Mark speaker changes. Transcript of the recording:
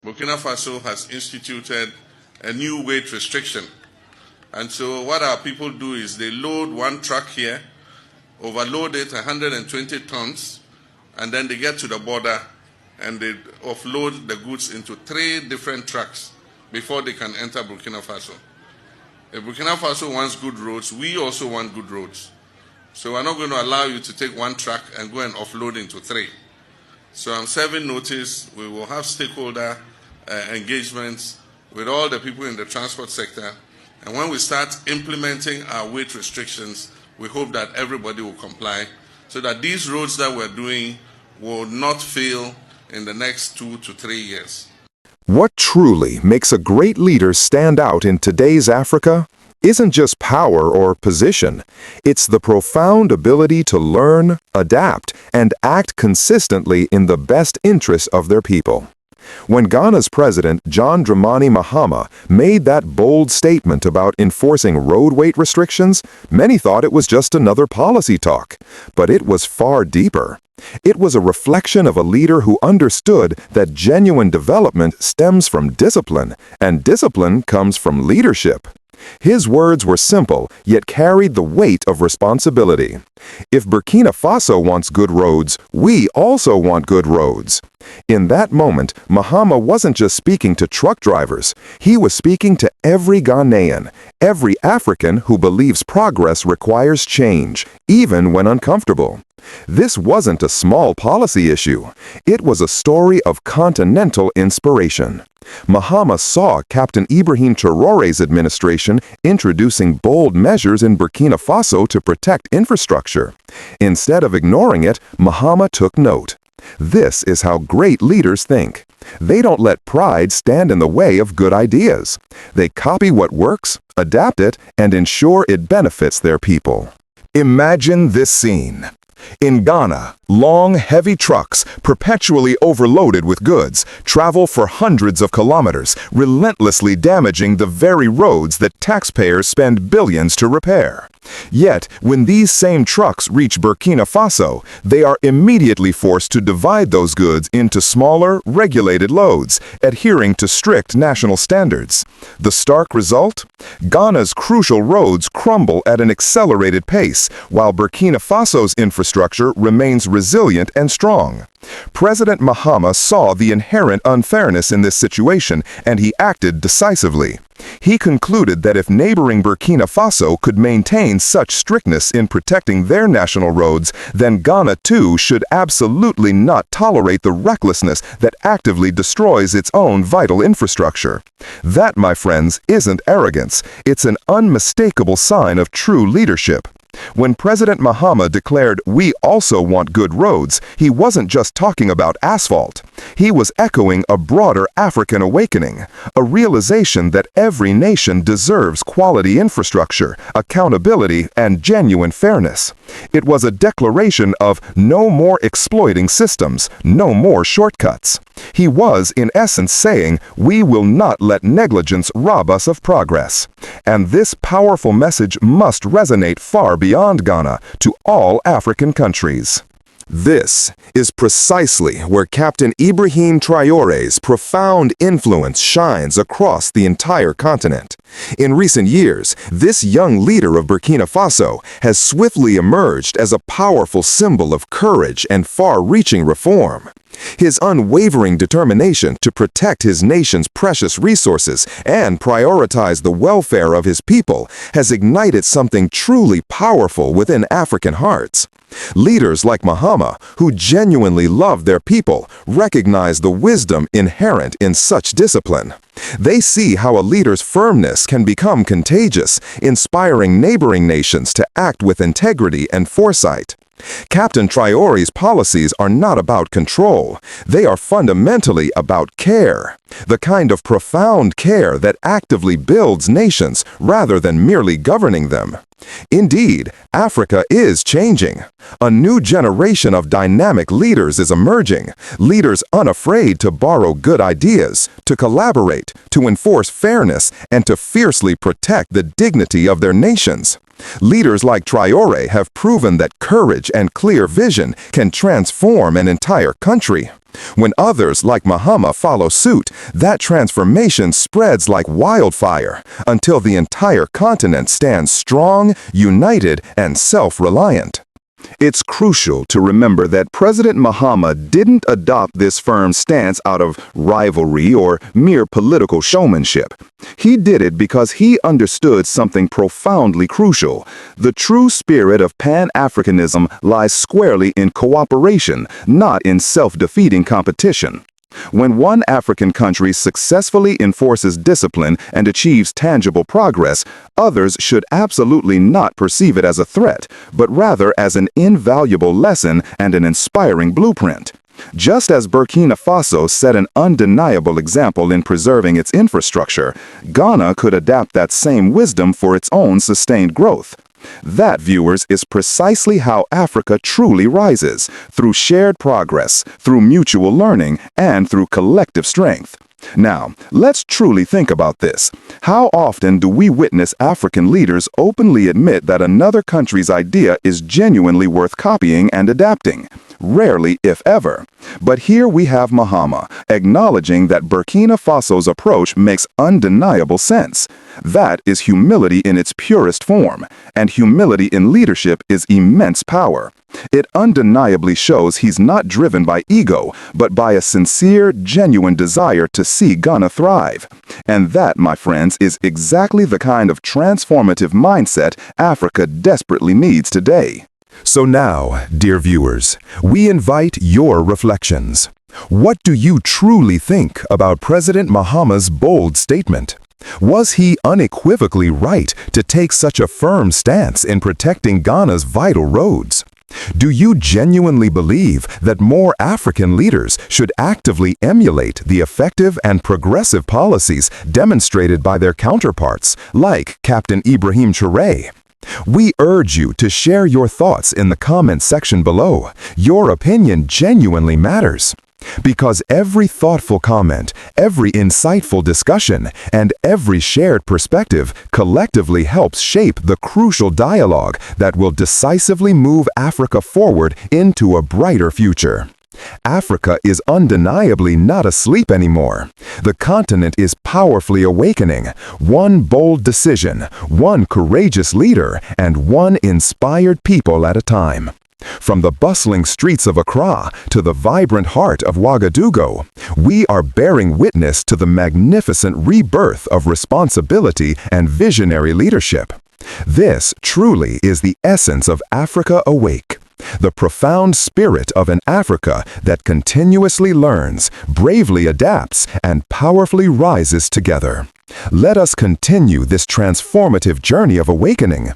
Speaker 1: Burkina Faso has instituted a new weight restriction. And so what our people do is they load one truck here, overload it 120 tons, and then they get to the border and they offload the goods into 3 different trucks before they can enter Burkina Faso. If Burkina Faso wants good roads, we also want good roads. So we're not going to allow you to take one truck and go and offload into 3. So I'm serving notice. We will have stakeholder engagements with all the people in the transport sector. And when we start implementing our weight restrictions, we hope that everybody will comply so that these roads that we're doing will not fail in the next 2 to 3 years.
Speaker 2: What truly makes a great leader stand out in today's Africa isn't just power or position. It's the profound ability to learn, adapt, and act consistently in the best interests of their people. When Ghana's president, John Dramani Mahama, made that bold statement about enforcing road weight restrictions, many thought it was just another policy talk. But it was far deeper. It was a reflection of a leader who understood that genuine development stems from discipline, and discipline comes from leadership. His words were simple, yet carried the weight of responsibility. If Burkina Faso wants good roads, we also want good roads. In that moment, Mahama wasn't just speaking to truck drivers. He was speaking to every Ghanaian, every African who believes progress requires change, even when uncomfortable. This wasn't a small policy issue. It was a story of continental inspiration. Mahama saw Captain Ibrahim Traoré's administration introducing bold measures in Burkina Faso to protect infrastructure. Instead of ignoring it, Mahama took note. This is how great leaders think. They don't let pride stand in the way of good ideas. They copy what works, adapt it, and ensure it benefits their people. Imagine this scene. In Ghana, long, heavy trucks, perpetually overloaded with goods, travel for hundreds of kilometers, relentlessly damaging the very roads that taxpayers spend billions to repair. Yet, when these same trucks reach Burkina Faso, they are immediately forced to divide those goods into smaller, regulated loads, adhering to strict national standards. The stark result? Ghana's crucial roads crumble at an accelerated pace, while Burkina Faso's infrastructure remains resilient and strong. President Mahama saw the inherent unfairness in this situation, and he acted decisively. He concluded that if neighboring Burkina Faso could maintain such strictness in protecting their national roads, then Ghana too should absolutely not tolerate the recklessness that actively destroys its own vital infrastructure. That, my friends, isn't arrogance. It's an unmistakable sign of true leadership. When President Mahama declared, "We also want good roads," he wasn't just talking about asphalt. He was echoing a broader African awakening, a realization that every nation deserves quality infrastructure, accountability, and genuine fairness. It was a declaration of no more exploiting systems, no more shortcuts. He was, in essence, saying, we will not let negligence rob us of progress. And this powerful message must resonate far beyond Ghana to all African countries. This is precisely where Captain Ibrahim Traoré's profound influence shines across the entire continent. In recent years, this young leader of Burkina Faso has swiftly emerged as a powerful symbol of courage and far-reaching reform. His unwavering determination to protect his nation's precious resources and prioritize the welfare of his people has ignited something truly powerful within African hearts. Leaders like Mahama, who genuinely love their people, recognize the wisdom inherent in such discipline. They see how a leader's firmness can become contagious, inspiring neighboring nations to act with integrity and foresight. Captain Traoré's policies are not about control. They are fundamentally about care, the kind of profound care that actively builds nations rather than merely governing them. Indeed, Africa is changing. A new generation of dynamic leaders is emerging, leaders unafraid to borrow good ideas, to collaborate, to enforce fairness, and to fiercely protect the dignity of their nations. Leaders like Traoré have proven that courage and clear vision can transform an entire country. When others like Mahama follow suit, that transformation spreads like wildfire until the entire continent stands strong, united, and self-reliant. It's crucial to remember that President Mahama didn't adopt this firm stance out of rivalry or mere political showmanship. He did it because he understood something profoundly crucial. The true spirit of Pan-Africanism lies squarely in cooperation, not in self-defeating competition. When one African country successfully enforces discipline and achieves tangible progress, others should absolutely not perceive it as a threat, but rather as an invaluable lesson and an inspiring blueprint. Just as Burkina Faso set an undeniable example in preserving its infrastructure, Ghana could adapt that same wisdom for its own sustained growth. That, viewers, is precisely how Africa truly rises, through shared progress, through mutual learning, and through collective strength. Now, let's truly think about this. How often do we witness African leaders openly admit that another country's idea is genuinely worth copying and adapting? Rarely, if ever. But here we have Mahama acknowledging that Burkina Faso's approach makes undeniable sense. That is humility in its purest form, and humility in leadership is immense power. It undeniably shows he's not driven by ego, but by a sincere, genuine desire to see Ghana thrive. And that, my friends, is exactly the kind of transformative mindset Africa desperately needs today. So now, dear viewers, we invite your reflections. What do you truly think about President Mahama's bold statement? Was he unequivocally right to take such a firm stance in protecting Ghana's vital roads? Do you genuinely believe that more African leaders should actively emulate the effective and progressive policies demonstrated by their counterparts, like Captain Ibrahim Traoré? We urge you to share your thoughts in the comment section below. Your opinion genuinely matters. Because every thoughtful comment, every insightful discussion, and every shared perspective collectively helps shape the crucial dialogue that will decisively move Africa forward into a brighter future. Africa is undeniably not asleep anymore. The continent is powerfully awakening, one bold decision, one courageous leader, and one inspired people at a time. From the bustling streets of Accra to the vibrant heart of Ouagadougou, we are bearing witness to the magnificent rebirth of responsibility and visionary leadership. This truly is the essence of Afrika Awake, the profound spirit of an Africa that continuously learns, bravely adapts, and powerfully rises together. Let us continue this transformative journey of awakening,